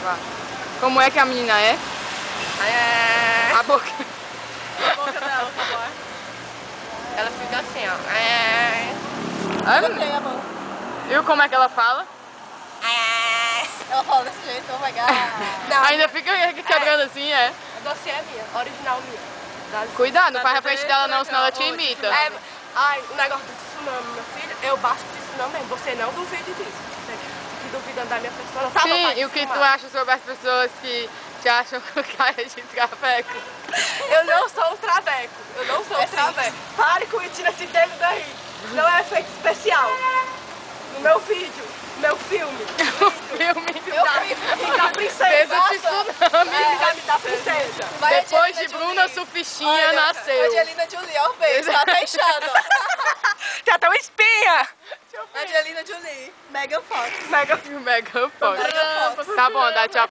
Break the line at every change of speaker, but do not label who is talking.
Vá. Como é que a menina é? A boca.
A boca dela, como é? Ela fica assim, ó.
Ah, viu como é que ela fala?
Ela fala desse jeito, oh my god. Não,
Ainda fica quebrando assim, é?
a docinha é minha, original minha.
Cuidado, não faz a frente dela não, senão ela te imita.
Ai, o negócio do tsunami, meu filho, eu baixo o tsunami mesmo. Você não duvide disso. Você que duvidando da minha pessoa, não tá?
Sim, e o que tu acha sobre as pessoas que te acham com cara de traveco?
Eu não sou um traveco. Eu não sou um traveco. Pare com isso, tira esse dedo daí. Não é efeito especial. No meu vídeo, meu filme. Da princesa. Da princesa.
Depois de Bruna Surfistinha nasceu.
Angelina Jolie, ó, beijo, tá até inchado.
Tem até uma espinha.
Angelina Jolie, Megan Fox.
Megan Fox. Tá bom, dá tchau.